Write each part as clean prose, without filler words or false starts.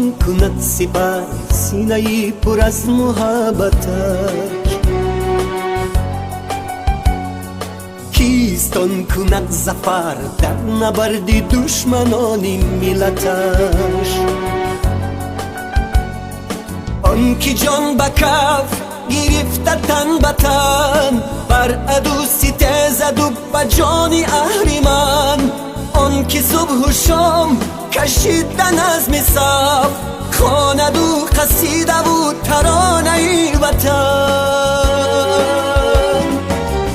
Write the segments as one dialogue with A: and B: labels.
A: کیستان کند سپر سینه‌ای پر از محبتک، کیستان کند ظفر در نبرد دشمنان ملتش. آن که جان به کف گرفته تن به تن، بر عدو سیته زد و به جان اهریمن. آن که صبح و شام کشیده نظم صف، خواند و قصیده و ترانه وطن.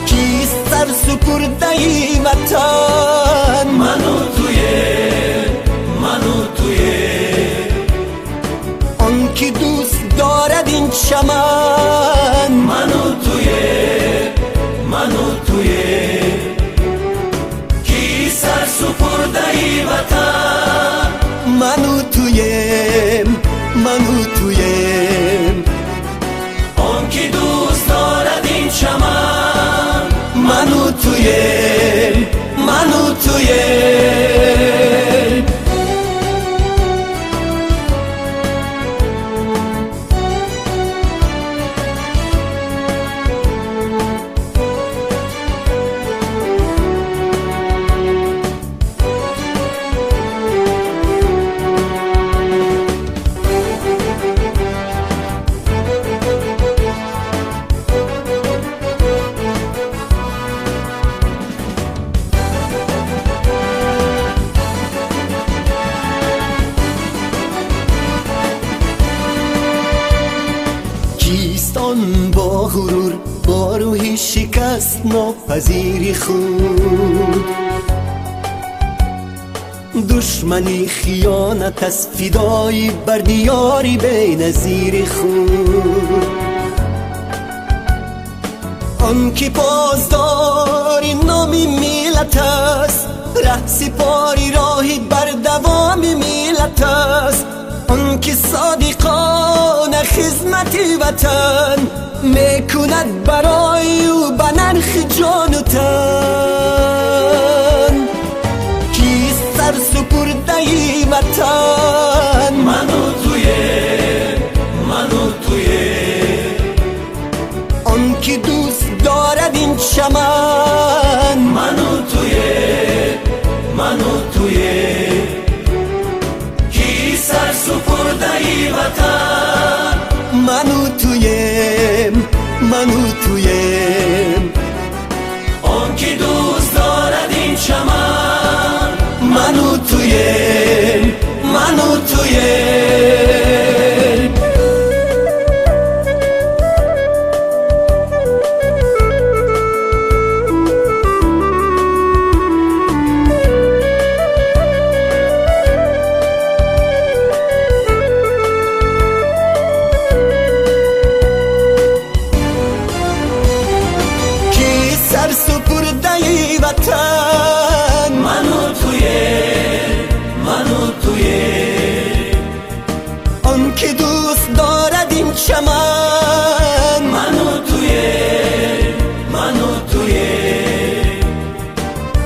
A: کیست سر سپرده وطن؟
B: من و تویه
A: آن که دوست دارد این چمن.
B: من و تویه کی سر سپرده ای وطن.
A: من و تویم
B: آن که دوست دارد این چمن.
A: من و تویم کیستان با غرور با روحی شکست ناپذیر خود، دشمنی خیانت از فدایی بر دیاری بی نظیر خود. آن که پاسداری نامی ملت است، ره سپاری راهی بر دوام ملت است. آن که صادقان خدمت وطن، میکند برای او به نرخ جان و تن. کیست سر سپرده ای وطن؟
B: من و تویه
A: آن که دوست دارد این چمن.
B: من و تویه کی سر سپرده ای وطن.
A: من و تویم
B: آن که دوست دارد این چمن.
A: من و تویم سر سپرده ای وطن.
B: من و تویه
A: آن که دوست دارد این چمن.
B: من و تویه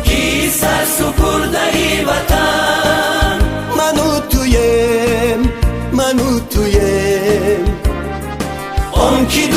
B: کی سر سپرده ای وطن.
A: من و تویم
B: آن که